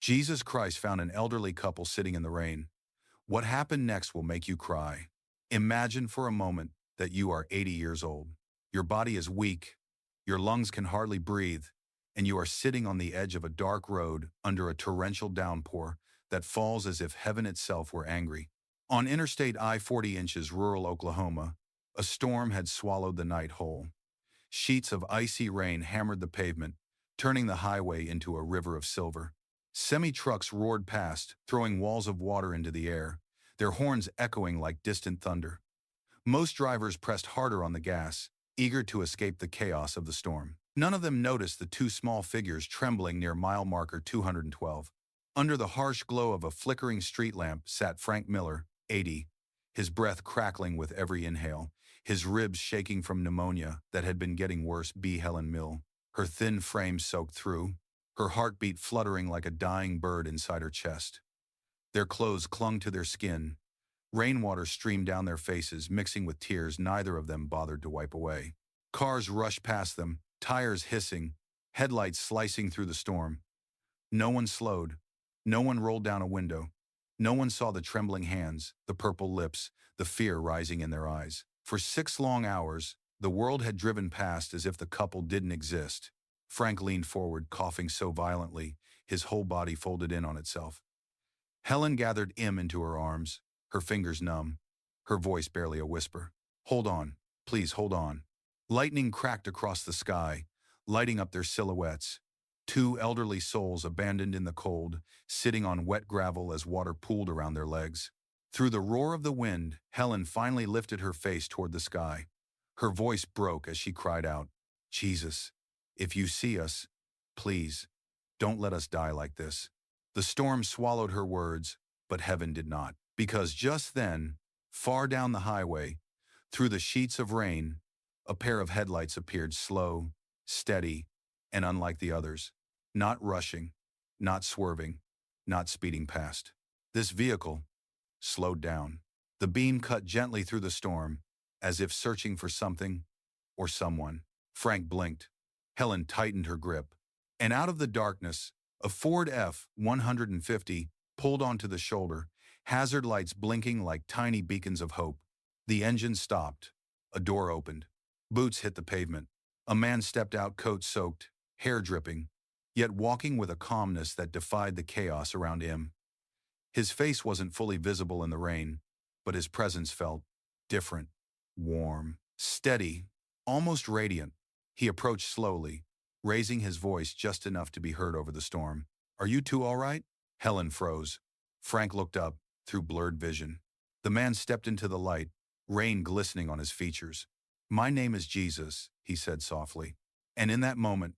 Jesus Christ found an elderly couple sitting in the rain. What happened next will make you cry. Imagine for a moment that you are 80 years old. Your body is weak, your lungs can hardly breathe, and you are sitting on the edge of a dark road under a torrential downpour that falls as if heaven itself were angry. On Interstate I-40 inches rural Oklahoma, a storm had swallowed the night whole. Sheets of icy rain hammered the pavement, turning the highway into a river of silver. Semi-trucks roared past, throwing walls of water into the air, their horns echoing like distant thunder. Most drivers pressed harder on the gas, eager to escape the chaos of the storm. None of them noticed the two small figures trembling near mile marker 212. Under the harsh glow of a flickering street lamp sat Frank Miller, 80, his breath crackling with every inhale, his ribs shaking from pneumonia that had been getting worse. Helen Mill, her thin frame soaked through, her heartbeat fluttering like a dying bird inside her chest. Their clothes clung to their skin. Rainwater streamed down their faces, mixing with tears neither of them bothered to wipe away. Cars rushed past them, tires hissing, headlights slicing through the storm. No one slowed. No one rolled down a window. No one saw the trembling hands, the purple lips, the fear rising in their eyes. For 6 long hours, the world had driven past as if the couple didn't exist. Frank leaned forward, coughing so violently, his whole body folded in on itself. Helen gathered him into her arms, her fingers numb, her voice barely a whisper. "Hold on, please hold on." Lightning cracked across the sky, lighting up their silhouettes. Two elderly souls abandoned in the cold, sitting on wet gravel as water pooled around their legs. Through the roar of the wind, Helen finally lifted her face toward the sky. Her voice broke as she cried out, "Jesus, if you see us, please, don't let us die like this." The storm swallowed her words, but heaven did not. Because just then, far down the highway, through the sheets of rain, a pair of headlights appeared, slow, steady, and unlike the others. Not rushing, not swerving, not speeding past. This vehicle slowed down. The beam cut gently through the storm, as if searching for something or someone. Frank blinked. Helen tightened her grip. And out of the darkness, a Ford F-150 pulled onto the shoulder, hazard lights blinking like tiny beacons of hope. The engine stopped. A door opened. Boots hit the pavement. A man stepped out, coat soaked, hair dripping, yet walking with a calmness that defied the chaos around him. His face wasn't fully visible in the rain, but his presence felt different, warm, steady, almost radiant. He approached slowly, raising his voice just enough to be heard over the storm. "Are you two all right?" Helen froze. Frank looked up, through blurred vision. The man stepped into the light, rain glistening on his features. "My name is Jesus," he said softly. And in that moment,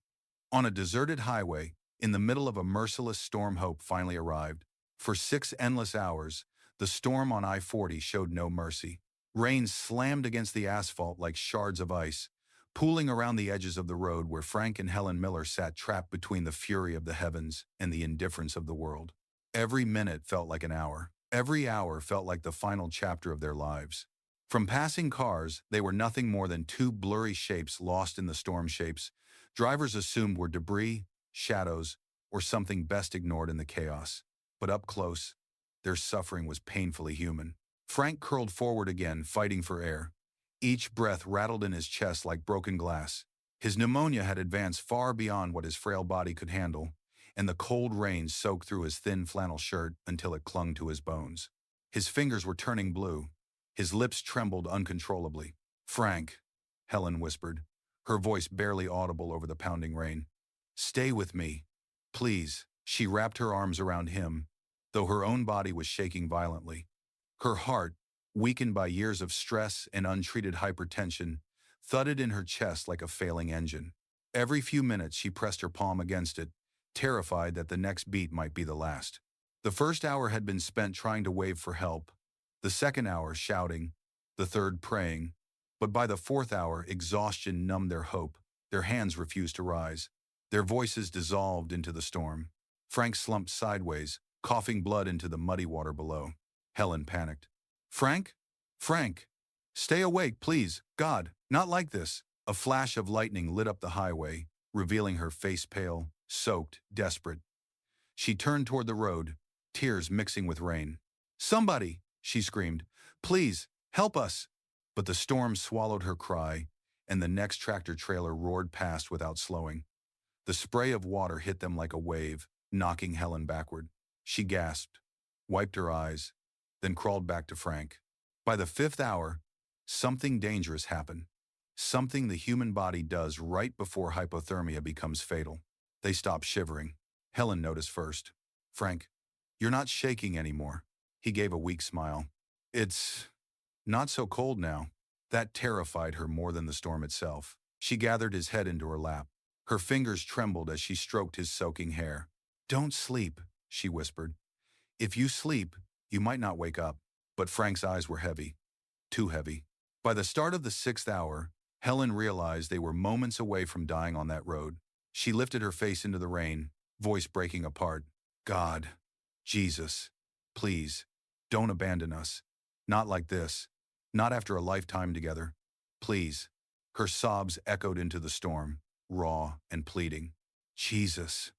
on a deserted highway, in the middle of a merciless storm, hope finally arrived. For 6 endless hours, the storm on I-40 showed no mercy. Rain slammed against the asphalt like shards of ice, pooling around the edges of the road where Frank and Helen Miller sat trapped between the fury of the heavens and the indifference of the world. Every minute felt like an hour. Every hour felt like the final chapter of their lives. From passing cars, they were nothing more than two blurry shapes lost in the storm shapes drivers assumed were debris, shadows, or something best ignored in the chaos. But up close, their suffering was painfully human. Frank curled forward again, fighting for air. Each breath rattled in his chest like broken glass. His pneumonia had advanced far beyond what his frail body could handle, and the cold rain soaked through his thin flannel shirt until it clung to his bones. His fingers were turning blue. His lips trembled uncontrollably. "Frank," Helen whispered, her voice barely audible over the pounding rain. "Stay with me, please." She wrapped her arms around him, though her own body was shaking violently. Her heart, weakened by years of stress and untreated hypertension, thudded in her chest like a failing engine. Every few minutes she pressed her palm against it, terrified that the next beat might be the last. The first hour had been spent trying to wave for help, the second hour shouting, the third praying. But by the fourth hour, exhaustion numbed their hope. Their hands refused to rise. Their voices dissolved into the storm. Frank slumped sideways, coughing blood into the muddy water below. Helen panicked. "Frank? Frank! Stay awake, please! God, not like this!" A flash of lightning lit up the highway, revealing her face pale, soaked, desperate. She turned toward the road, tears mixing with rain. "Somebody!" she screamed. "Please, help us!" But the storm swallowed her cry, and the next tractor-trailer roared past without slowing. The spray of water hit them like a wave, knocking Helen backward. She gasped, wiped her eyes, then crawled back to Frank. By the fifth hour, something dangerous happened. Something the human body does right before hypothermia becomes fatal. They stopped shivering. Helen noticed first. "Frank, you're not shaking anymore." He gave a weak smile. "It's not so cold now." That terrified her more than the storm itself. She gathered his head into her lap. Her fingers trembled as she stroked his soaking hair. "Don't sleep," she whispered. "If you sleep, you might not wake up." But Frank's eyes were heavy. Too heavy. By the start of the sixth hour, Helen realized they were moments away from dying on that road. She lifted her face into the rain, voice breaking apart. "God, Jesus, please, don't abandon us. Not like this. Not after a lifetime together. Please." Her sobs echoed into the storm, raw and pleading. "Jesus,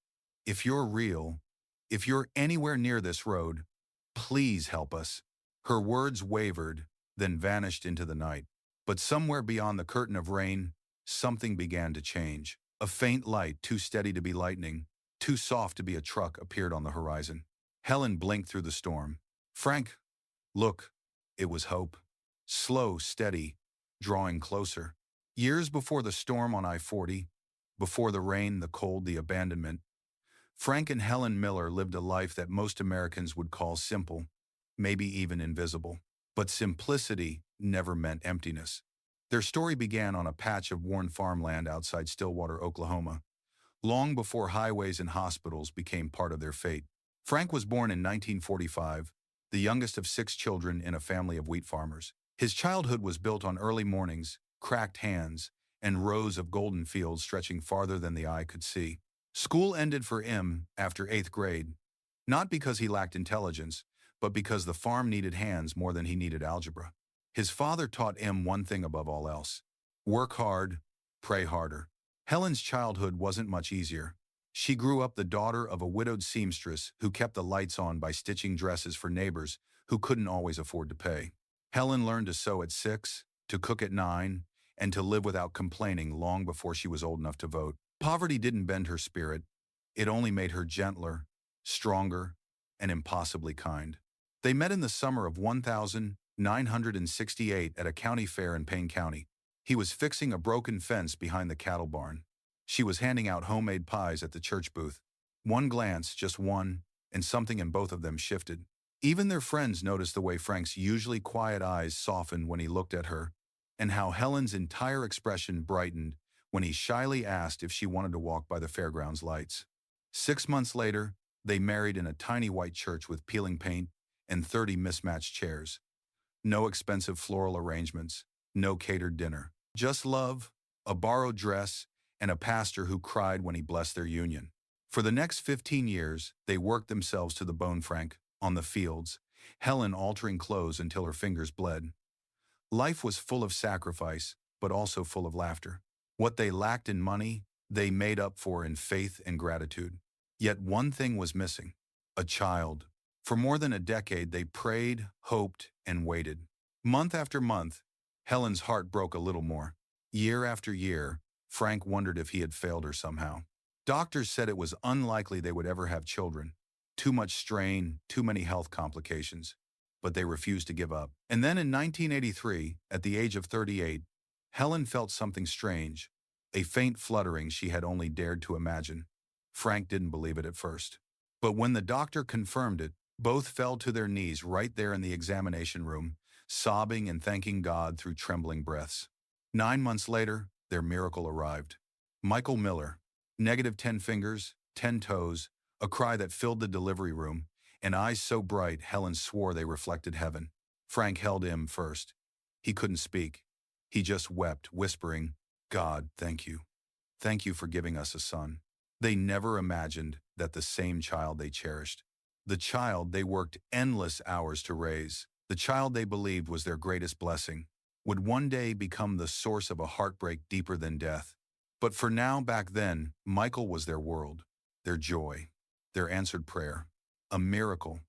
if you're real, if you're anywhere near this road, please help us." Her words wavered, then vanished into the night. But somewhere beyond the curtain of rain, something began to change. A faint light, too steady to be lightning, too soft to be a truck, appeared on the horizon. Helen blinked through the storm. "Frank, look." It was hope. Slow, steady, drawing closer. Years before the storm on I-40, before the rain, the cold, the abandonment, Frank and Helen Miller lived a life that most Americans would call simple, maybe even invisible. But simplicity never meant emptiness. Their story began on a patch of worn farmland outside Stillwater, Oklahoma, long before highways and hospitals became part of their fate. Frank was born in 1945, the youngest of 6 children in a family of wheat farmers. His childhood was built on early mornings, cracked hands, and rows of golden fields stretching farther than the eye could see. School ended for him after 8th grade, not because he lacked intelligence, but because the farm needed hands more than he needed algebra. His father taught him one thing above all else: work hard, pray harder. Helen's childhood wasn't much easier. She grew up the daughter of a widowed seamstress who kept the lights on by stitching dresses for neighbors who couldn't always afford to pay. Helen learned to sew at 6, to cook at 9, and to live without complaining long before she was old enough to vote. Poverty didn't bend her spirit. It only made her gentler, stronger, and impossibly kind. They met in the summer of 1968 at a county fair in Payne County. He was fixing a broken fence behind the cattle barn. She was handing out homemade pies at the church booth. One glance, just one, and something in both of them shifted. Even their friends noticed the way Frank's usually quiet eyes softened when he looked at her, and how Helen's entire expression brightened when he shyly asked if she wanted to walk by the fairgrounds lights. 6 months later, they married in a tiny white church with peeling paint and 30 mismatched chairs. No expensive floral arrangements, no catered dinner. Just love, a borrowed dress, and a pastor who cried when he blessed their union. For the next 15 years, they worked themselves to the bone, Frank, on the fields, Helen altering clothes until her fingers bled. Life was full of sacrifice, but also full of laughter. What they lacked in money, they made up for in faith and gratitude. Yet one thing was missing: a child. For more than a decade, they prayed, hoped, and waited. Month after month, Helen's heart broke a little more. Year after year, Frank wondered if he had failed her somehow. Doctors said it was unlikely they would ever have children. Too much strain, too many health complications. But they refused to give up. And then in 1983, at the age of 38, Helen felt something strange, a faint fluttering she had only dared to imagine. Frank didn't believe it at first. But when the doctor confirmed it, both fell to their knees right there in the examination room, sobbing and thanking God through trembling breaths. 9 months later, their miracle arrived. Michael Miller, negative 10 fingers, 10 toes, a cry that filled the delivery room, and eyes so bright Helen swore they reflected heaven. Frank held him first. He couldn't speak. He just wept, whispering, "God, thank you. Thank you for giving us a son." They never imagined that the same child they cherished, the child they worked endless hours to raise, the child they believed was their greatest blessing, would one day become the source of a heartbreak deeper than death. But for now, back then, Michael was their world, their joy. their answered prayer. A miracle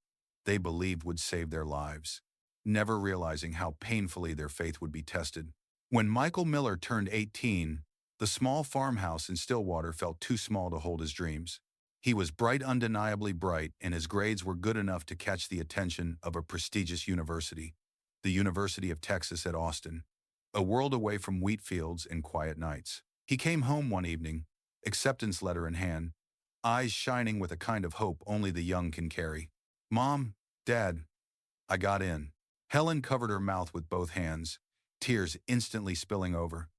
they believed would save their lives, never realizing how painfully their faith would be tested. When Michael Miller turned 18, the small farmhouse in Stillwater felt too small to hold his dreams. He was bright, undeniably bright, and his grades were good enough to catch the attention of a prestigious university, the University of Texas at Austin, a world away from wheat fields and quiet nights. He came home one evening, acceptance letter in hand, eyes shining with a kind of hope only the young can carry. "Mom, Dad, I got in." Helen covered her mouth with both hands, tears instantly spilling over.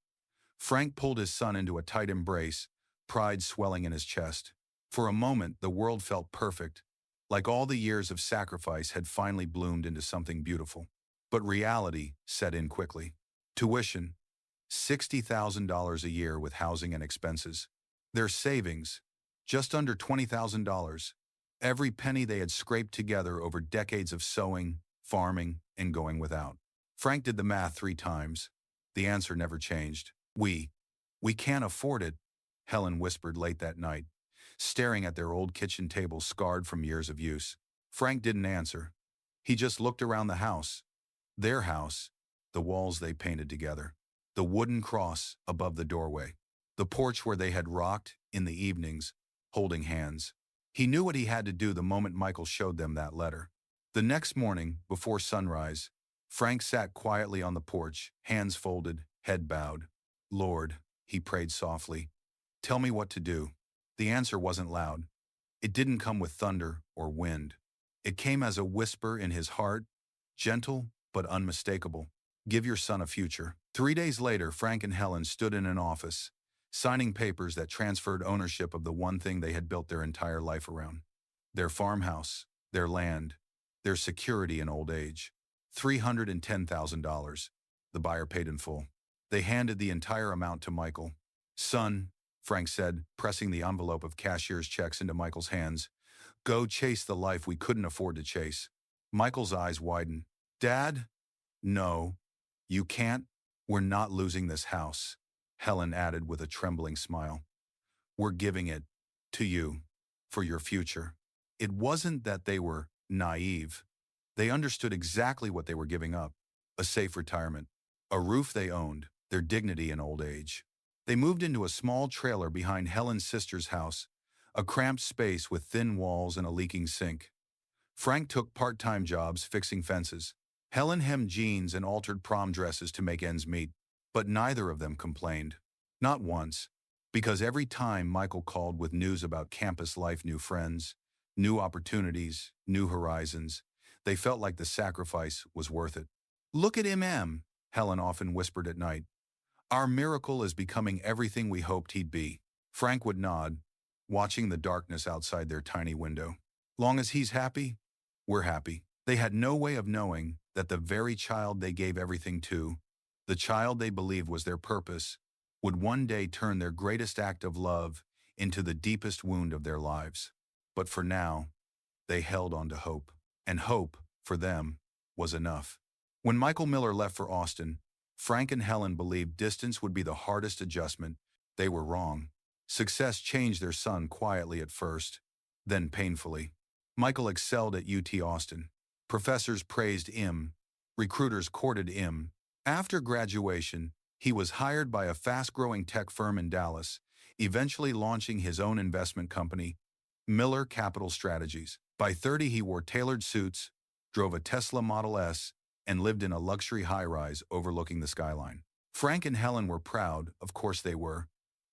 Frank pulled his son into a tight embrace, pride swelling in his chest. For a moment, the world felt perfect, like all the years of sacrifice had finally bloomed into something beautiful. But reality set in quickly. Tuition, $60,000 a year with housing and expenses. Their savings, just under $20,000. Every penny they had scraped together over decades of sowing, farming, and going without. Frank did the math 3 times. The answer never changed. We can't afford it," Helen whispered late that night, staring at their old kitchen table scarred from years of use. Frank didn't answer. He just looked around the house. Their house, the walls they painted together, the wooden cross above the doorway, the porch where they had rocked in the evenings, holding hands. He knew what he had to do the moment Michael showed them that letter. The next morning, before sunrise, Frank sat quietly on the porch, hands folded, head bowed. "Lord," he prayed softly, "tell me what to do." The answer wasn't loud. It didn't come with thunder or wind. It came as a whisper in his heart, gentle but unmistakable. "Give your son a future." 3 days later, Frank and Helen stood in an office, signing papers that transferred ownership of the one thing they had built their entire life around. Their farmhouse, their land, their security in old age. $310,000. The buyer paid in full. They handed the entire amount to Michael. "Son," Frank said, pressing the envelope of cashier's checks into Michael's hands, "go chase the life we couldn't afford to chase." Michael's eyes widened. "Dad? No, you can't. We're not losing this house," Helen added with a trembling smile. "We're giving it to you for your future." It wasn't that they were naive. They understood exactly what they were giving up: a safe retirement, a roof they owned, their dignity in old age. They moved into a small trailer behind Helen's sister's house, a cramped space with thin walls and a leaking sink. Frank took part-time jobs fixing fences. Helen hemmed jeans and altered prom dresses to make ends meet, but neither of them complained. Not once, because every time Michael called with news about campus life, new friends, new opportunities, new horizons, they felt like the sacrifice was worth it. "Look at him," Helen often whispered at night. "Our miracle is becoming everything we hoped he'd be." Frank would nod, watching the darkness outside their tiny window. "Long as he's happy, we're happy." They had no way of knowing that the very child they gave everything to, the child they believed was their purpose, would one day turn their greatest act of love into the deepest wound of their lives. But for now, they held on to hope. And hope, for them, was enough. When Michael Miller left for Austin, Frank and Helen believed distance would be the hardest adjustment. They were wrong. Success changed their son quietly at first, then painfully. Michael excelled at UT Austin. Professors praised him. Recruiters courted him. After graduation, he was hired by a fast-growing tech firm in Dallas, eventually launching his own investment company, Miller Capital Strategies. By 30, he wore tailored suits, drove a Tesla Model S, and lived in a luxury high-rise overlooking the skyline. Frank and Helen were proud, of course they were,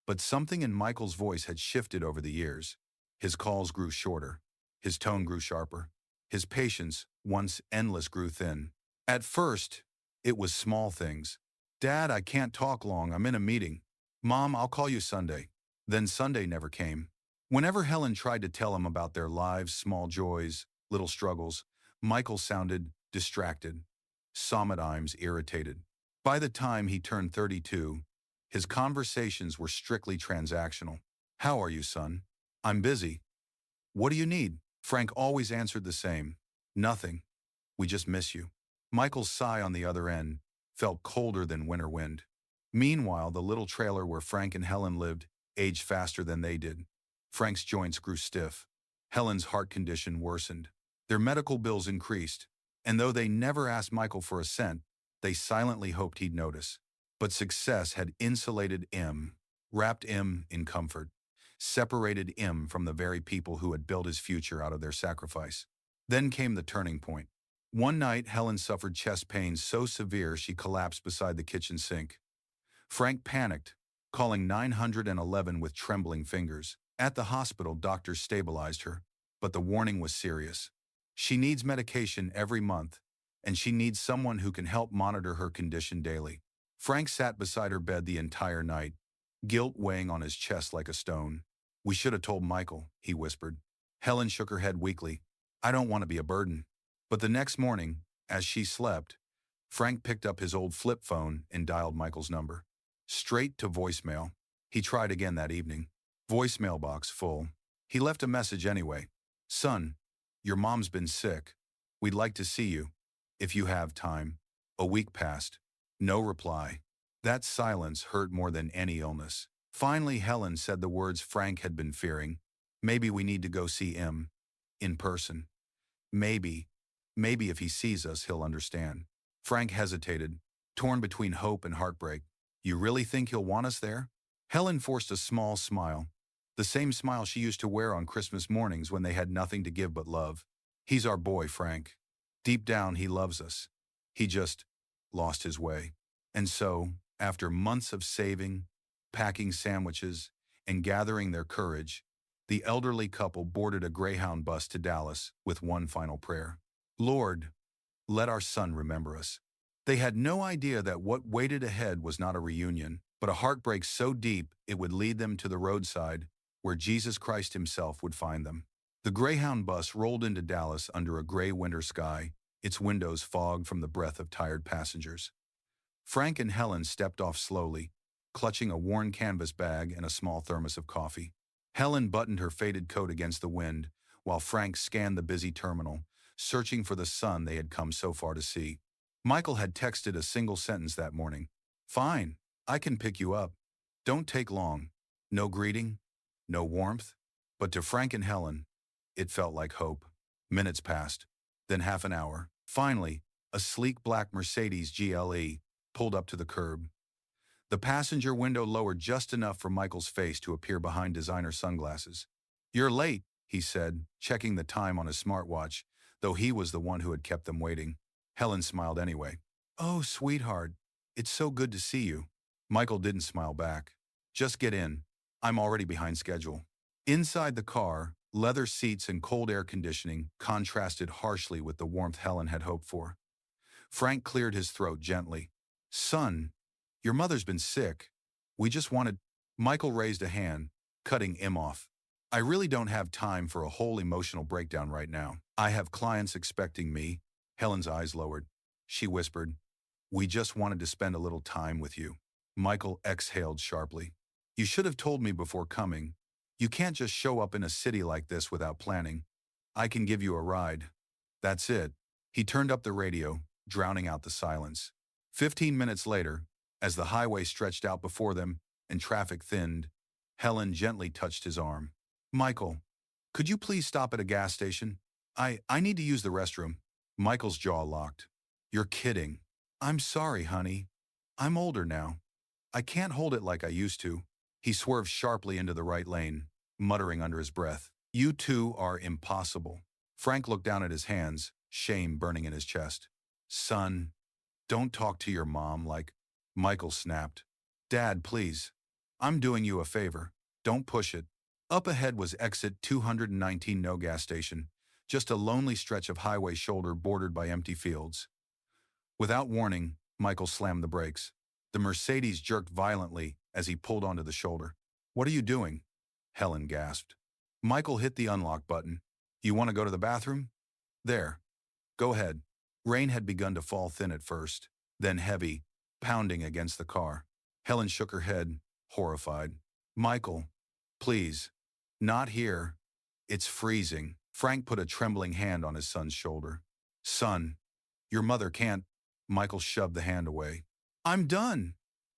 but something in Michael's voice had shifted over the years. His calls grew shorter. His tone grew sharper. His patience, once endless, grew thin. At first, it was small things. "Dad, I can't talk long, I'm in a meeting." "Mom, I'll call you Sunday." Then Sunday never came. Whenever Helen tried to tell him about their lives, small joys, little struggles, Michael sounded distracted, sometimes irritated. By the time he turned 32, his conversations were strictly transactional. "How are you, son?" "I'm busy." "What do you need?" Frank always answered the same: "Nothing. We just miss you." Michael's sigh on the other end felt colder than winter wind. Meanwhile, the little trailer where Frank and Helen lived aged faster than they did. Frank's joints grew stiff. Helen's heart condition worsened. Their medical bills increased, and though they never asked Michael for a cent, they silently hoped he'd notice. But success had insulated him, wrapped him in comfort, separated him from the very people who had built his future out of their sacrifice. Then came the turning point. One night, Helen suffered chest pains so severe she collapsed beside the kitchen sink. Frank panicked, calling 911 with trembling fingers. At the hospital, doctors stabilized her, but the warning was serious. She needs medication every month, and she needs someone who can help monitor her condition daily. Frank sat beside her bed the entire night, guilt weighing on his chest like a stone. "We should have told Michael," he whispered. Helen shook her head weakly. "I don't want to be a burden." But the next morning, as she slept, Frank picked up his old flip phone and dialed Michael's number. Straight to voicemail. He tried again that evening. Voicemail box full. He left a message anyway. "Son, your mom's been sick. We'd like to see you, if you have time." A week passed. No reply. That silence hurt more than any illness. Finally, Helen said the words Frank had been fearing. "Maybe we need to go see him. In person. Maybe if he sees us, he'll understand." Frank hesitated, torn between hope and heartbreak. "You really think he'll want us there?" Helen forced a small smile. The same smile she used to wear on Christmas mornings when they had nothing to give but love. "He's our boy, Frank. Deep down, he loves us. He just lost his way." And so, after months of saving, packing sandwiches, and gathering their courage, the elderly couple boarded a Greyhound bus to Dallas with one final prayer. "Lord, let our son remember us." They had no idea that what waited ahead was not a reunion, but a heartbreak so deep it would lead them to the roadside where Jesus Christ himself would find them. The Greyhound bus rolled into Dallas under a gray winter sky, its windows fogged from the breath of tired passengers. Frank and Helen stepped off slowly, clutching a worn canvas bag and a small thermos of coffee. Helen buttoned her faded coat against the wind, while Frank scanned the busy terminal, searching for the son they had come so far to see. Michael had texted a single sentence that morning. "Fine, I can pick you up. Don't take long." No greeting, no warmth, but to Frank and Helen, it felt like hope. Minutes passed, then half an hour. Finally, a sleek black Mercedes GLE pulled up to the curb. The passenger window lowered just enough for Michael's face to appear behind designer sunglasses. "You're late," he said, checking the time on his smartwatch, though he was the one who had kept them waiting. Helen smiled anyway. "Oh, sweetheart, it's so good to see you." Michael didn't smile back. "Just get in. I'm already behind schedule." Inside the car, leather seats and cold air conditioning contrasted harshly with the warmth Helen had hoped for. Frank cleared his throat gently. "Son, your mother's been sick. We just wanted—" Michael raised a hand, cutting him off. "I really don't have time for a whole emotional breakdown right now. I have clients expecting me." Helen's eyes lowered. She whispered, "We just wanted to spend a little time with you." Michael exhaled sharply. "You should have told me before coming. You can't just show up in a city like this without planning. I can give you a ride." That's it. He turned up the radio, drowning out the silence. 15 minutes later, as the highway stretched out before them and traffic thinned, Helen gently touched his arm. "Michael, could you please stop at a gas station? I need to use the restroom." Michael's jaw locked. "You're kidding." "I'm sorry, honey. I'm older now. I can't hold it like I used to." He swerved sharply into the right lane, muttering under his breath, "You two are impossible." Frank looked down at his hands, shame burning in his chest. "Son, don't talk to your mom like—" Michael snapped. "Dad, please. I'm doing you a favor. Don't push it." Up ahead was exit 219, no gas station, just a lonely stretch of highway shoulder bordered by empty fields. Without warning, Michael slammed the brakes. The Mercedes jerked violently as he pulled onto the shoulder. "What are you doing?" Helen gasped. Michael hit the unlock button. "You want to go to the bathroom? There. Go ahead." Rain had begun to fall thin at first, then heavy, pounding against the car. Helen shook her head, horrified. "Michael, please. Not here. It's freezing." Frank put a trembling hand on his son's shoulder. "Son, your mother can't—" Michael shoved the hand away. "I'm done.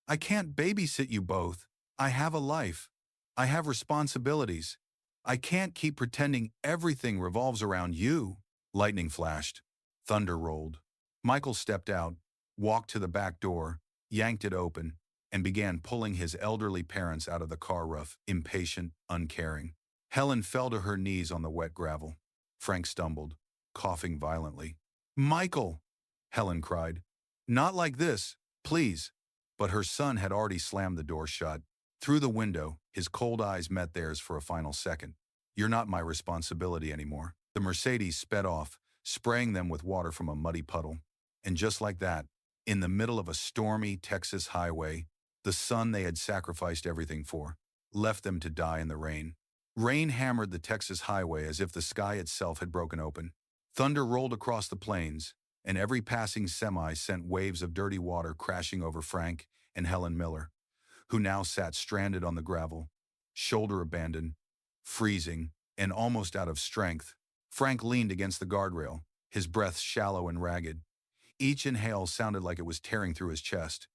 I can't babysit you both. I have a life. I have responsibilities. I can't keep pretending everything revolves around you. Lightning flashed. Thunder rolled. Michael stepped out, walked to the back door, yanked it open, and began pulling his elderly parents out of the car roof, impatient, uncaring. Helen fell to her knees on the wet gravel. Frank stumbled, coughing violently. Michael! Helen cried. Not like this, please. But her son had already slammed the door shut. Through the window, his cold eyes met theirs for a final second. You're not my responsibility anymore. The Mercedes sped off, spraying them with water from a muddy puddle. And just like that, in the middle of a stormy Texas highway, the son they had sacrificed everything for left them to die in the rain. Rain hammered the Texas highway as if the sky itself had broken open. Thunder rolled across the plains, and every passing semi sent waves of dirty water crashing over Frank and Helen Miller, who now sat stranded on the gravel, shoulder abandoned, freezing, and almost out of strength. Frank leaned against the guardrail, his breath shallow and ragged. Each inhale sounded like it was tearing through his chest.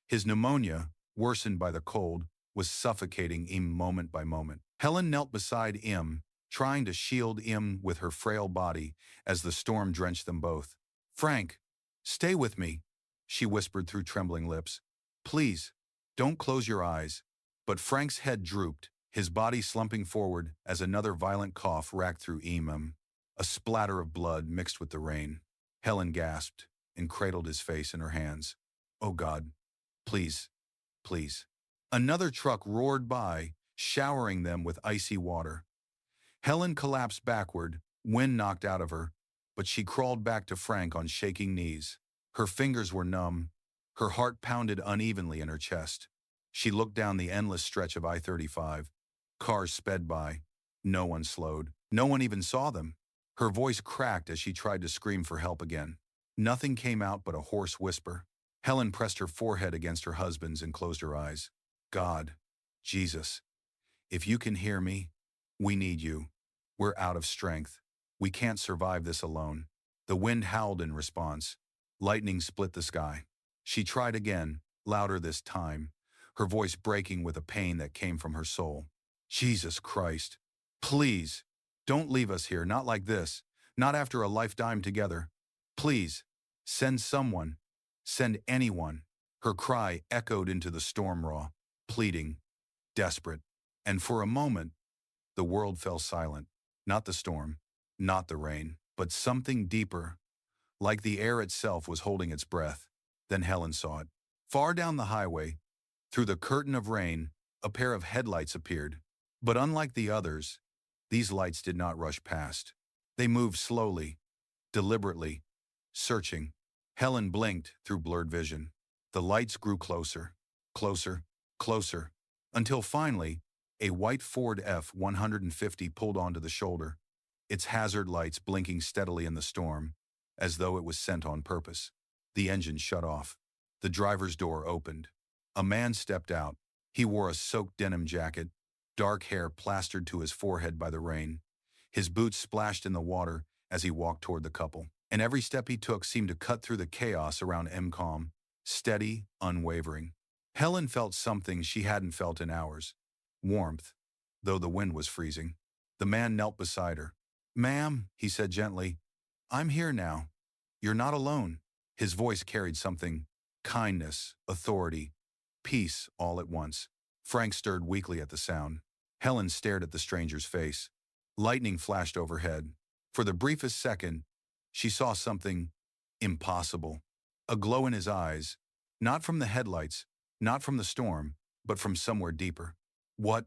His pneumonia, worsened by the cold, was suffocating him moment by moment. Helen knelt beside him, trying to shield him with her frail body as the storm drenched them both. Frank, stay with me, she whispered through trembling lips. Please, don't close your eyes. But Frank's head drooped, his body slumping forward as another violent cough racked through him. A splatter of blood mixed with the rain. Helen gasped and cradled his face in her hands. Oh God, please, please. Another truck roared by, showering them with icy water. Helen collapsed backward, wind knocked out of her, but she crawled back to Frank on shaking knees. Her fingers were numb, her heart pounded unevenly in her chest. She looked down the endless stretch of I-35. Cars sped by. No one slowed. No one even saw them. Her voice cracked as she tried to scream for help again. Nothing came out but a hoarse whisper. Helen pressed her forehead against her husband's and closed her eyes. God, Jesus, if you can hear me, we need you. We're out of strength. We can't survive this alone. The wind howled in response. Lightning split the sky. She tried again, louder this time, her voice breaking with a pain that came from her soul. Jesus Christ, please, don't leave us here, not like this, not after a lifetime together. Please, send someone, send anyone. Her cry echoed into the storm raw, pleading, desperate. And for a moment, the world fell silent. Not the storm, not the rain, but something deeper, like the air itself was holding its breath. Then Helen saw it. Far down the highway, through the curtain of rain, a pair of headlights appeared. But unlike the others, these lights did not rush past. They moved slowly, deliberately, searching. Helen blinked through blurred vision. The lights grew closer, closer, closer, until finally, a white Ford F-150 pulled onto the shoulder, its hazard lights blinking steadily in the storm, as though it was sent on purpose. The engine shut off. The driver's door opened. A man stepped out. He wore a soaked denim jacket, dark hair plastered to his forehead by the rain. His boots splashed in the water as he walked toward the couple, and every step he took seemed to cut through the chaos around calm, steady, unwavering. Helen felt something she hadn't felt in hours. Warmth, though the wind was freezing. The man knelt beside her. Ma'am, he said gently, I'm here now. You're not alone. His voice carried something, kindness, authority, peace all at once. Frank stirred weakly at the sound. Helen stared at the stranger's face. Lightning flashed overhead. For the briefest second, she saw something impossible. A glow in his eyes, not from the headlights, not from the storm, but from somewhere deeper. What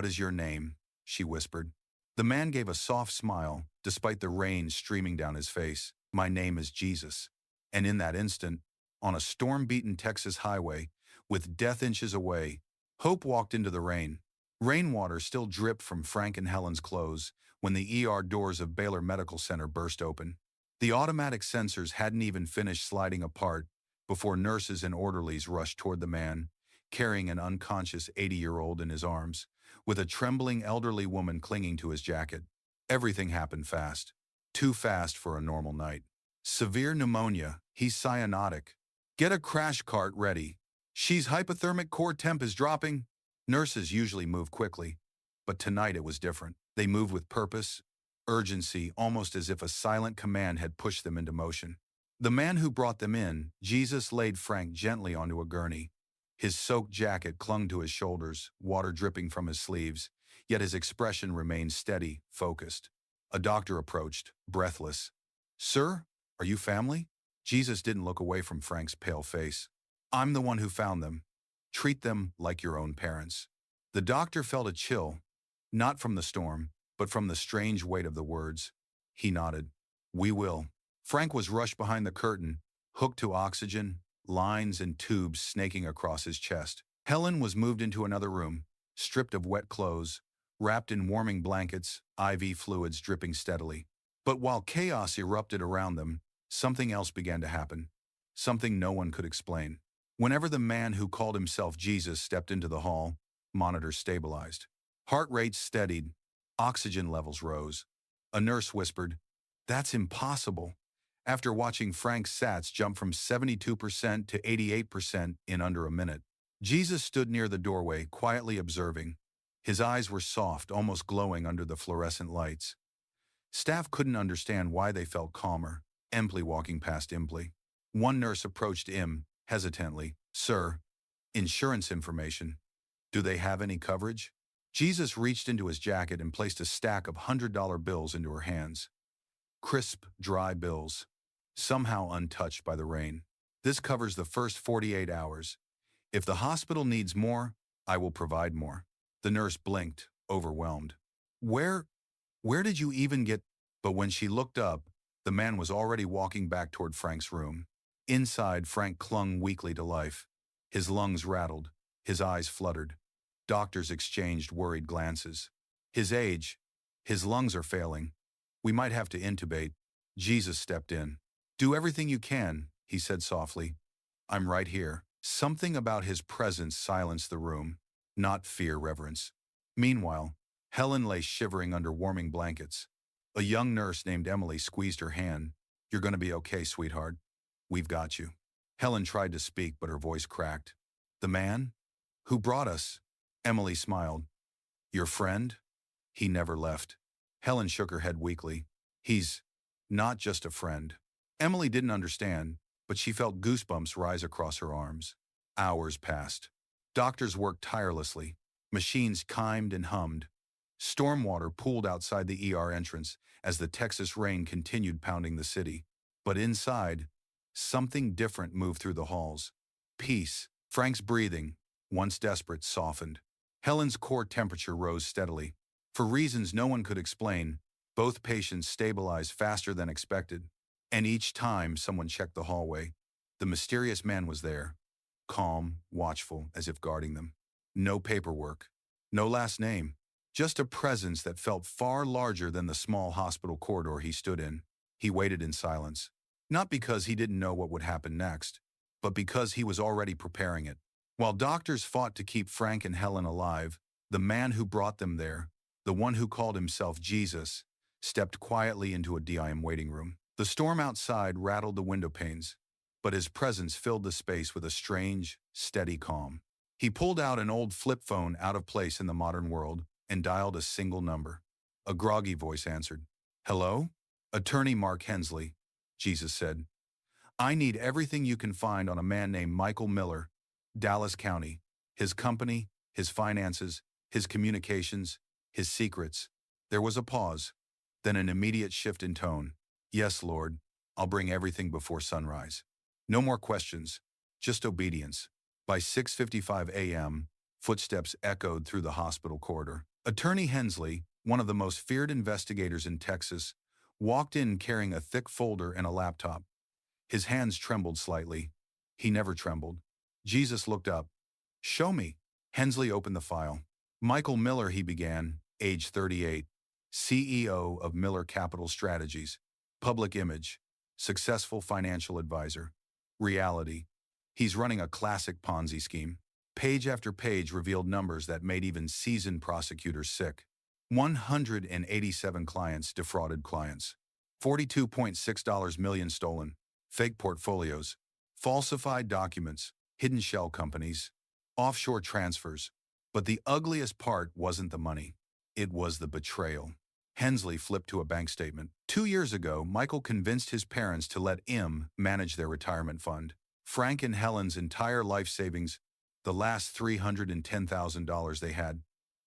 is your name? She whispered. The man gave a soft smile, despite the rain streaming down his face. My name is Jesus. And in that instant, on a storm-beaten Texas highway, with death inches away, hope walked into the rain. Rainwater still dripped from Frank and Helen's clothes when the ER doors of Baylor Medical Center burst open. The automatic sensors hadn't even finished sliding apart before nurses and orderlies rushed toward the man, carrying an unconscious 80-year-old in his arms, with a trembling elderly woman clinging to his jacket. Everything happened fast. Too fast for a normal night. Severe pneumonia. He's cyanotic. Get a crash cart ready. She's hypothermic, core temp is dropping. Nurses usually move quickly. But tonight it was different. They moved with purpose, urgency, almost as if a silent command had pushed them into motion. The man who brought them in, Jesus, laid Frank gently onto a gurney. His soaked jacket clung to his shoulders, water dripping from his sleeves, yet his expression remained steady, focused. A doctor approached, breathless. "Sir, are you family?" Jesus didn't look away from Frank's pale face. "I'm the one who found them. Treat them like your own parents." The doctor felt a chill, not from the storm, but from the strange weight of the words. He nodded. "We will." Frank was rushed behind the curtain, hooked to oxygen, lines and tubes snaking across his chest. Helen was moved into another room, stripped of wet clothes, wrapped in warming blankets, IV fluids dripping steadily. But while chaos erupted around them, something else began to happen. Something no one could explain. Whenever the man who called himself Jesus stepped into the hall, monitors stabilized. Heart rates steadied, oxygen levels rose. A nurse whispered, "That's impossible," after watching Frank's SATs jump from 72% to 88% in under a minute. Jesus stood near the doorway, quietly observing. His eyes were soft, almost glowing under the fluorescent lights. Staff couldn't understand why they felt calmer, Empley walking past Empley. One nurse approached him, hesitantly. "Sir, insurance information. Do they have any coverage?" Jesus reached into his jacket and placed a stack of $100 bills into her hands. Crisp, dry bills, somehow untouched by the rain. "This covers the first 48 hours. If the hospital needs more, I will provide more." The nurse blinked, overwhelmed. Where did you even get?" But when she looked up, the man was already walking back toward Frank's room. Inside, Frank clung weakly to life. His lungs rattled, his eyes fluttered. Doctors exchanged worried glances. "His age, his lungs are failing. We might have to intubate." Jesus stepped in. "Do everything you can," he said softly. "I'm right here." Something about his presence silenced the room. Not fear, reverence. Meanwhile, Helen lay shivering under warming blankets. A young nurse named Emily squeezed her hand. "You're going to be okay, sweetheart. We've got you." Helen tried to speak, but her voice cracked. "The man? Who brought us?" Emily smiled. "Your friend? He never left." Helen shook her head weakly. "He's not just a friend." Emily didn't understand, but she felt goosebumps rise across her arms. Hours passed. Doctors worked tirelessly. Machines chimed and hummed. Stormwater pooled outside the ER entrance as the Texas rain continued pounding the city. But inside, something different moved through the halls. Peace. Frank's breathing, once desperate, softened. Helen's core temperature rose steadily. For reasons no one could explain, both patients stabilized faster than expected. And each time someone checked the hallway, the mysterious man was there, calm, watchful, as if guarding them. No paperwork, no last name, just a presence that felt far larger than the small hospital corridor he stood in. He waited in silence, not because he didn't know what would happen next, but because he was already preparing it. While doctors fought to keep Frank and Helen alive, the man who brought them there, the one who called himself Jesus, stepped quietly into a DIM waiting room. The storm outside rattled the window panes, but his presence filled the space with a strange, steady calm. He pulled out an old flip phone out of place in the modern world and dialed a single number. A groggy voice answered. "Hello? Attorney Mark Hensley," Jesus said. "I need everything you can find on a man named Michael Miller, Dallas County. His company, his finances, his communications, his secrets." There was a pause, then an immediate shift in tone. "Yes, Lord, I'll bring everything before sunrise." No more questions, just obedience. By 6:55 a.m., footsteps echoed through the hospital corridor. Attorney Hensley, one of the most feared investigators in Texas, walked in carrying a thick folder and a laptop. His hands trembled slightly. He never trembled. Jesus looked up. "Show me." Hensley opened the file. "Michael Miller," he began, age 38, CEO of Miller Capital Strategies, public image, successful financial advisor. Reality. He's running a classic Ponzi scheme. Page after page revealed numbers that made even seasoned prosecutors sick. 187 clients defrauded clients. $42.6 million stolen. Fake portfolios. Falsified documents. Hidden shell companies. Offshore transfers. But the ugliest part wasn't the money. It was the betrayal. Hensley flipped to a bank statement. 2 years ago, Michael convinced his parents to let him manage their retirement fund. Frank and Helen's entire life savings, the last $310,000 they had,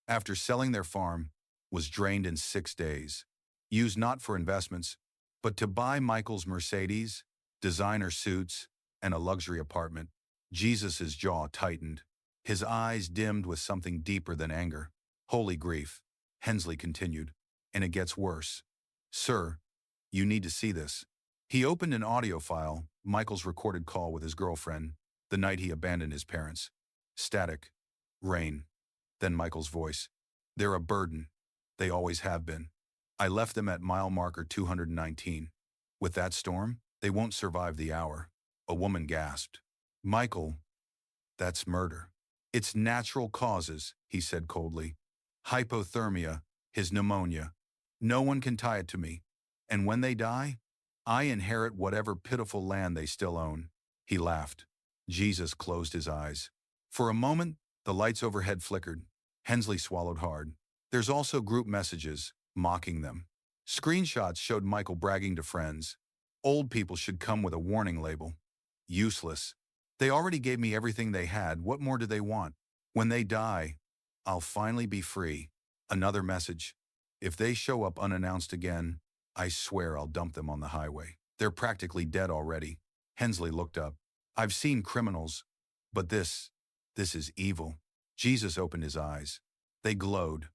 after selling their farm, was drained in 6 days. Used not for investments, but to buy Michael's Mercedes, designer suits, and a luxury apartment. Jesus' jaw tightened. His eyes dimmed with something deeper than anger. Holy grief, Hensley continued. And it gets worse. Sir, you need to see this. He opened an audio file, Michael's recorded call with his girlfriend, the night he abandoned his parents. Static. Rain. Then Michael's voice. They're a burden. They always have been. I left them at mile marker 219. With that storm, they won't survive the hour. A woman gasped. Michael, that's murder. It's natural causes, he said coldly. Hypothermia, his pneumonia. No one can tie it to me. And when they die, I inherit whatever pitiful land they still own. He laughed. Jesus closed his eyes. For a moment, the lights overhead flickered. Hensley swallowed hard. There's also group messages, mocking them. Screenshots showed Michael bragging to friends. Old people should come with a warning label. Useless. They already gave me everything they had. What more do they want? When they die, I'll finally be free. Another message. If they show up unannounced again, I swear I'll dump them on the highway. They're practically dead already. Hensley looked up. I've seen criminals, but this is evil. Jesus opened his eyes. They glowed,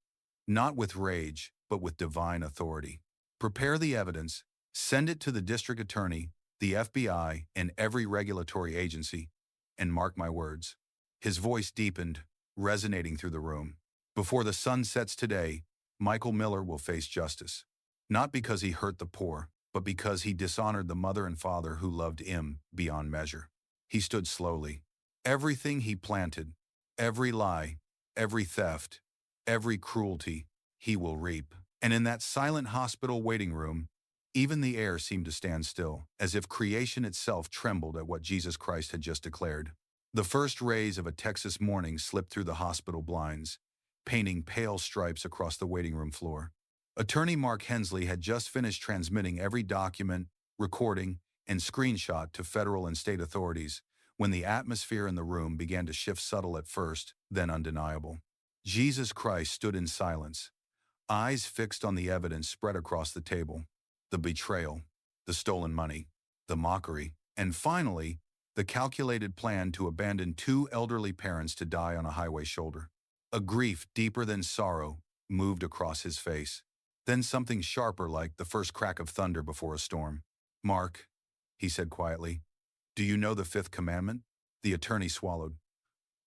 not with rage, but with divine authority. Prepare the evidence, send it to the district attorney, the FBI, and every regulatory agency, and mark my words. His voice deepened, resonating through the room. Before the sun sets today, Michael Miller will face justice. Not because he hurt the poor, but because he dishonored the mother and father who loved him beyond measure. He stood slowly. Everything he planted, every lie, every theft, every cruelty, he will reap. And in that silent hospital waiting room, even the air seemed to stand still, as if creation itself trembled at what Jesus Christ had just declared. The first rays of a Texas morning slipped through the hospital blinds, painting pale stripes across the waiting room floor. Attorney Mark Hensley had just finished transmitting every document, recording, and screenshot to federal and state authorities when the atmosphere in the room began to shift, subtle at first, then undeniable. Jesus Christ stood in silence, eyes fixed on the evidence spread across the table. The betrayal, the stolen money, the mockery, and finally, the calculated plan to abandon 2 elderly parents to die on a highway shoulder. A grief deeper than sorrow moved across his face. Then something sharper, like the first crack of thunder before a storm. Mark, he said quietly, do you know the 5th commandment? The attorney swallowed.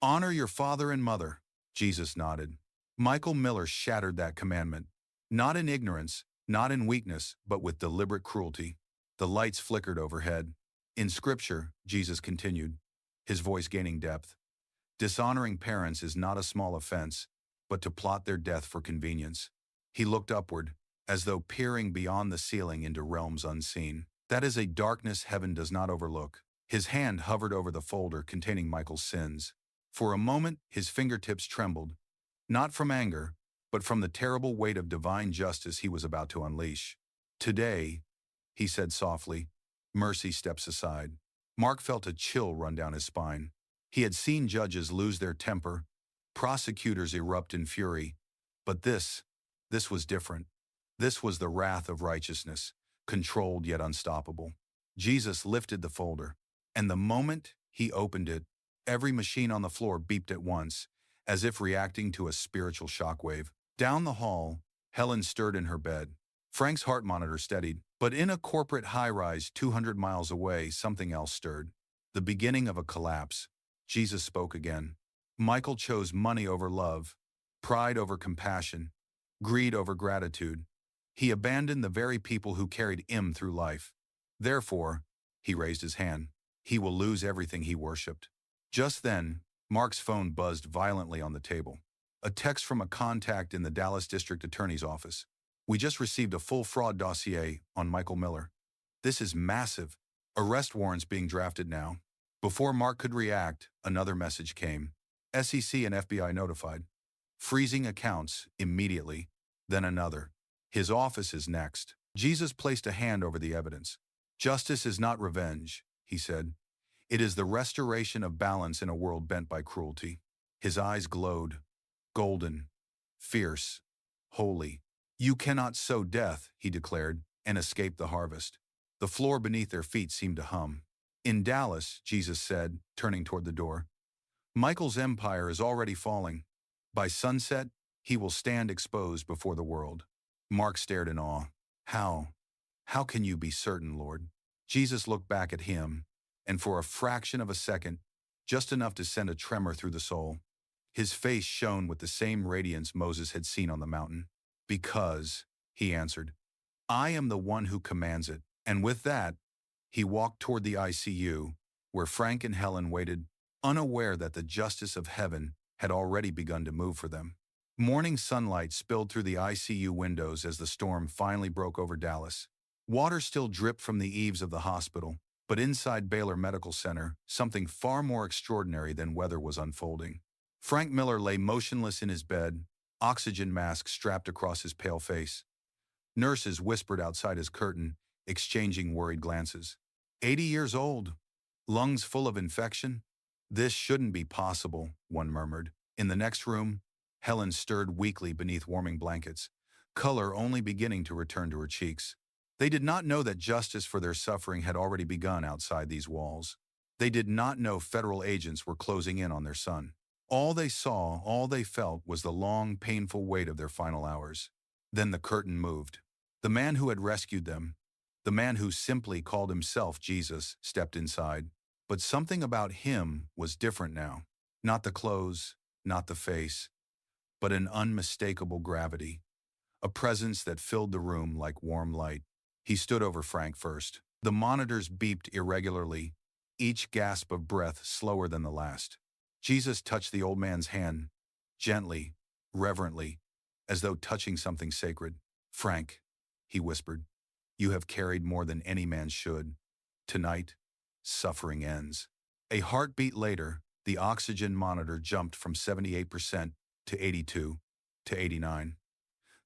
Honor your father and mother. Jesus nodded. Michael Miller shattered that commandment. Not in ignorance, not in weakness, but with deliberate cruelty. The lights flickered overhead. In Scripture, Jesus continued, his voice gaining depth. Dishonoring parents is not a small offense, but to plot their death for convenience. He looked upward, as though peering beyond the ceiling into realms unseen. That is a darkness heaven does not overlook. His hand hovered over the folder containing Michael's sins. For a moment, his fingertips trembled, not from anger, but from the terrible weight of divine justice he was about to unleash. Today, he said softly, mercy steps aside. Mark felt a chill run down his spine. He had seen judges lose their temper, prosecutors erupt in fury, but this was different. This was the wrath of righteousness, controlled yet unstoppable. Jesus lifted the folder, and the moment he opened it, every machine on the floor beeped at once, as if reacting to a spiritual shockwave. Down the hall, Helen stirred in her bed. Frank's heart monitor steadied, but in a corporate high-rise 200 miles away, something else stirred. The beginning of a collapse. Jesus spoke again. Michael chose money over love, pride over compassion, greed over gratitude. He abandoned the very people who carried him through life. Therefore, he raised his hand, he will lose everything he worshipped. Just then, Mark's phone buzzed violently on the table. A text from a contact in the Dallas District Attorney's office. We just received a full fraud dossier on Michael Miller. This is massive. Arrest warrants being drafted now. Before Mark could react, another message came. SEC and FBI notified. Freezing accounts immediately. then another. His office is next. Jesus placed a hand over the evidence. Justice is not revenge, he said. It is the restoration of balance in a world bent by cruelty. His eyes glowed, golden, fierce, holy. You cannot sow death, he declared, and escape the harvest. The floor beneath their feet seemed to hum. In Dallas, Jesus said, turning toward the door, Michael's empire is already falling. By sunset, he will stand exposed before the world. Mark stared in awe. How? How can you be certain, Lord? Jesus looked back at him, and for a fraction of a second, just enough to send a tremor through the soul, his face shone with the same radiance Moses had seen on the mountain. Because, he answered, I am the one who commands it. And with that, he walked toward the ICU, where Frank and Helen waited, unaware that the justice of heaven had already begun to move for them. Morning sunlight spilled through the ICU windows as the storm finally broke over Dallas. Water still dripped from the eaves of the hospital, but inside Baylor Medical Center, something far more extraordinary than weather was unfolding. Frank Miller lay motionless in his bed, oxygen mask strapped across his pale face. Nurses whispered outside his curtain, exchanging worried glances. 80 years old, lungs full of infection? This shouldn't be possible, one murmured. In the next room, Helen stirred weakly beneath warming blankets, color only beginning to return to her cheeks. They did not know that justice for their suffering had already begun outside these walls. They did not know federal agents were closing in on their son. All they saw, all they felt, was the long, painful wait of their final hours. Then the curtain moved. The man who had rescued them, the man who simply called himself Jesus, stepped inside. But something about him was different now. Not the clothes, not the face, but an unmistakable gravity. A presence that filled the room like warm light. He stood over Frank first. The monitors beeped irregularly, each gasp of breath slower than the last. Jesus touched the old man's hand, gently, reverently, as though touching something sacred. Frank, he whispered, you have carried more than any man should. Tonight, suffering ends. A heartbeat later, the oxygen monitor jumped from 78% to 82 to 89.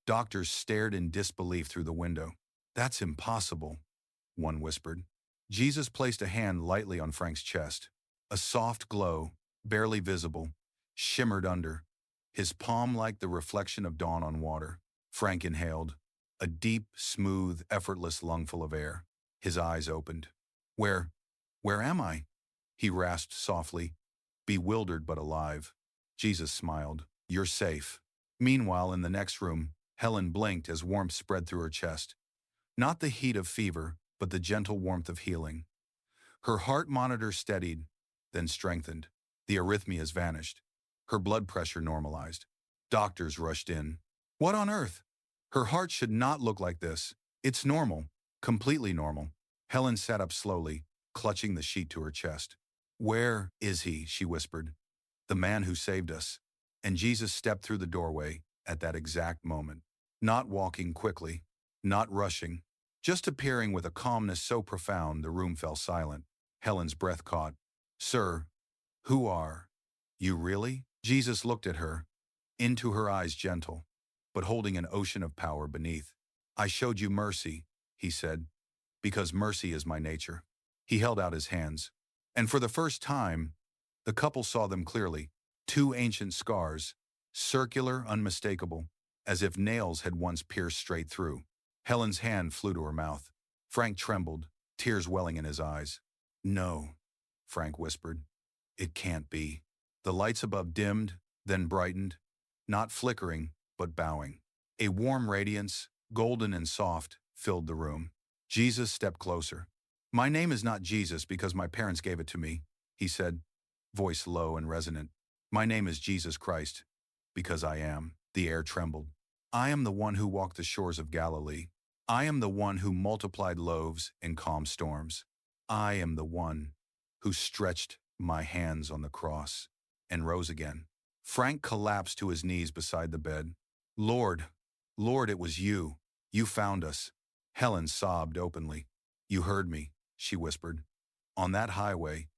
Doctors stared in disbelief through the window. That's impossible, one whispered. Jesus placed a hand lightly on Frank's chest. A soft glow, barely visible, shimmered under, his palm like the reflection of dawn on water. Frank inhaled, a deep, smooth, effortless lungful of air. His eyes opened. Where am I? He rasped softly, bewildered but alive. Jesus smiled. You're safe. Meanwhile, in the next room, Helen blinked as warmth spread through her chest. Not the heat of fever, but the gentle warmth of healing. Her heart monitor steadied, then strengthened. The arrhythmias vanished. Her blood pressure normalized. Doctors rushed in. What on earth? Her heart should not look like this. It's normal. Completely normal. Helen sat up slowly, clutching the sheet to her chest. Where is he? She whispered. The man who saved us. And Jesus stepped through the doorway at that exact moment. Not walking quickly, not rushing, just appearing with a calmness so profound the room fell silent. Helen's breath caught. Sir, who are you really? Jesus looked at her, into her eyes gentle, but holding an ocean of power beneath. I showed you mercy, he said, because mercy is my nature. He held out his hands, and for the first time, the couple saw them clearly. Two ancient scars, circular, unmistakable, as if nails had once pierced straight through. Helen's hand flew to her mouth. Frank trembled, tears welling in his eyes. No, Frank whispered. It can't be. The lights above dimmed, then brightened, not flickering, but bowing. A warm radiance, golden and soft, filled the room. Jesus stepped closer. My name is not Jesus because my parents gave it to me, he said, voice low and resonant. My name is Jesus Christ, because I am. The air trembled. I am the one who walked the shores of Galilee. I am the one who multiplied loaves in calm storms. I am the one who stretched my hands on the cross and rose again. Frank collapsed to his knees beside the bed. Lord, Lord, it was you. You found us. Helen sobbed openly. You heard me, she whispered. On that highway,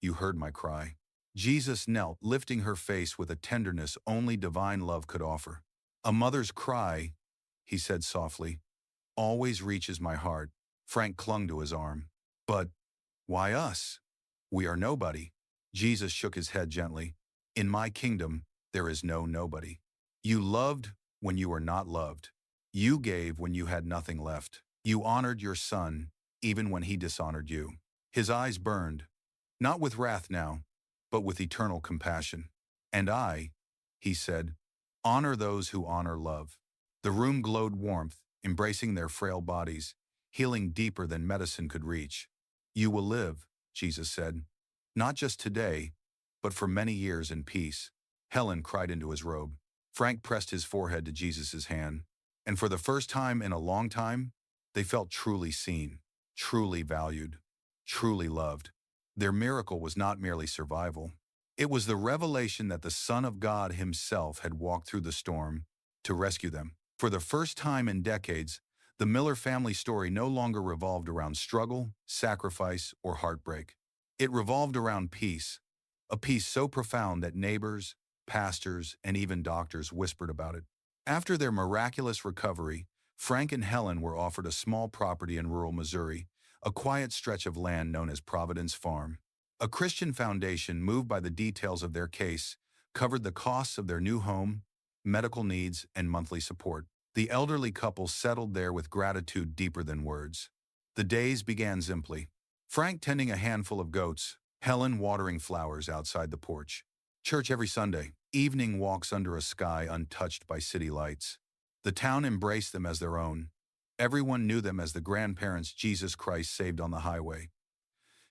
you heard my cry. Jesus knelt, lifting her face with a tenderness only divine love could offer. A mother's cry, he said softly, always reaches my heart. Frank clung to his arm. But why us? We are nobody. Jesus shook his head gently. In my kingdom, there is no nobody. You loved when you were not loved. You gave when you had nothing left. You honored your son, even when he dishonored you. His eyes burned, not with wrath now, but with eternal compassion. And I, he said, honor those who honor love. The room glowed warmth, embracing their frail bodies, healing deeper than medicine could reach. You will live, Jesus said, not just today, but for many years in peace. Helen cried into his robe. Frank pressed his forehead to Jesus' hand, and for the first time in a long time, they felt truly seen, truly valued, truly loved. Their miracle was not merely survival. It was the revelation that the Son of God himself had walked through the storm to rescue them. For the first time in decades, the Miller family story no longer revolved around struggle, sacrifice, or heartbreak. It revolved around peace, a peace so profound that neighbors, pastors, and even doctors whispered about it. After their miraculous recovery, Frank and Helen were offered a small property in rural Missouri, a quiet stretch of land known as Providence Farm. A Christian foundation, moved by the details of their case, covered the costs of their new home, medical needs, and monthly support. The elderly couple settled there with gratitude deeper than words. The days began simply. Frank tending a handful of goats, Helen watering flowers outside the porch. Church every Sunday, evening walks under a sky untouched by city lights. The town embraced them as their own. Everyone knew them as the grandparents Jesus Christ saved on the highway.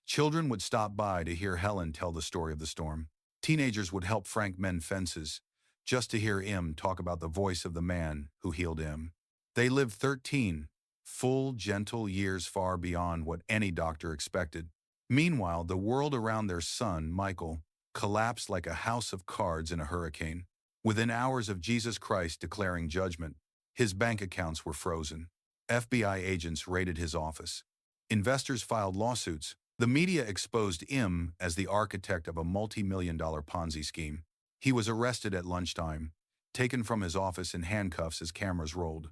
Children would stop by to hear Helen tell the story of the storm. Teenagers would help Frank mend fences, just to hear him talk about the voice of the man who healed him. They lived 13 full, gentle years far beyond what any doctor expected. Meanwhile, the world around their son, Michael, collapsed like a house of cards in a hurricane. Within hours of Jesus Christ declaring judgment, his bank accounts were frozen. FBI agents raided his office. Investors filed lawsuits. The media exposed him as the architect of a multi-million-dollar Ponzi scheme. He was arrested at lunchtime, taken from his office in handcuffs as cameras rolled.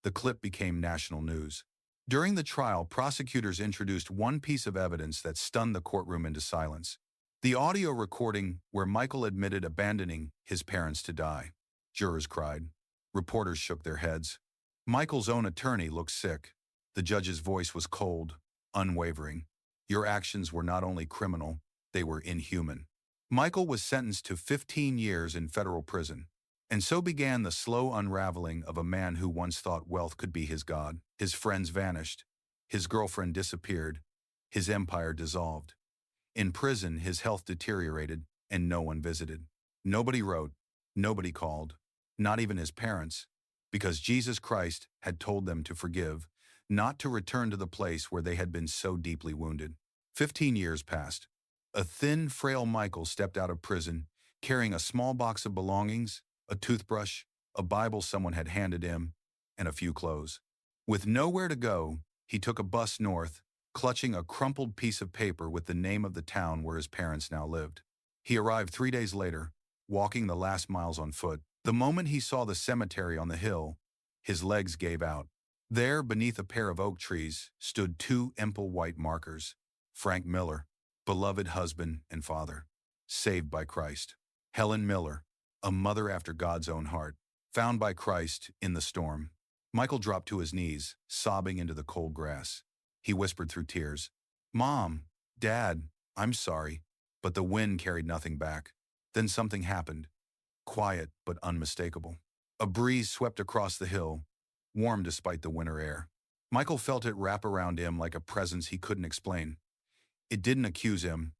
The clip became national news. During the trial, prosecutors introduced one piece of evidence that stunned the courtroom into silence. The audio recording where Michael admitted abandoning his parents to die. Jurors cried. Reporters shook their heads. Michael's own attorney looked sick. The judge's voice was cold, unwavering. Your actions were not only criminal, they were inhuman. Michael was sentenced to 15 years in federal prison. And so began the slow unraveling of a man who once thought wealth could be his god. His friends vanished. His girlfriend disappeared. His empire dissolved. In prison, his health deteriorated, and no one visited. Nobody wrote. Nobody called. Not even his parents. Because Jesus Christ had told them to forgive, not to return to the place where they had been so deeply wounded. 15 years passed. A thin, frail Michael stepped out of prison, carrying a small box of belongings, a toothbrush, a Bible someone had handed him, and a few clothes. With nowhere to go, he took a bus north, clutching a crumpled piece of paper with the name of the town where his parents now lived. He arrived 3 days later, walking the last miles on foot. The moment he saw the cemetery on the hill, his legs gave out. There, beneath a pair of oak trees, stood 2 ample white markers. Frank Miller, beloved husband and father, saved by Christ. Helen Miller, a mother after God's own heart, found by Christ in the storm. Michael dropped to his knees, sobbing into the cold grass. He whispered through tears, "Mom, Dad, I'm sorry." But the wind carried nothing back. Then something happened, quiet but unmistakable. A breeze swept across the hill, warm despite the winter air. Michael felt it wrap around him like a presence he couldn't explain. It didn't accuse him.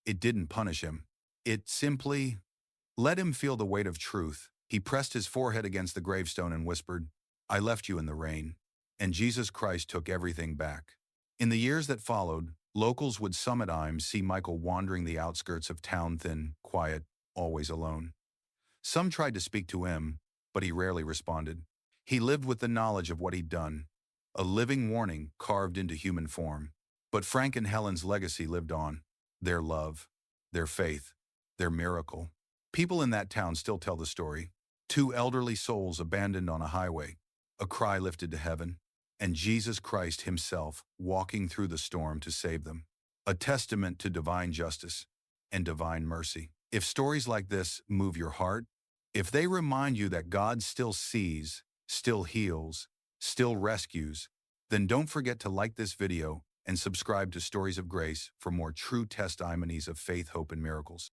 It didn't punish him. It simply let him feel the weight of truth. He pressed his forehead against the gravestone and whispered, "I left you in the rain, and Jesus Christ took everything back." In the years that followed, locals would sometimes see Michael wandering the outskirts of town, thin, quiet, always alone. Some tried to speak to him, but he rarely responded. He lived with the knowledge of what he'd done, a living warning carved into human form. But Frank and Helen's legacy lived on. Their love, their faith, their miracle. People in that town still tell the story. 2 elderly souls abandoned on a highway. a cry lifted to heaven, and Jesus Christ himself walking through the storm to save them. A testament to divine justice and divine mercy. If stories like this move your heart, if they remind you that God still sees, still heals, still rescues, then don't forget to like this video and subscribe to Stories of Grace for more true testimonies of faith, hope, and miracles.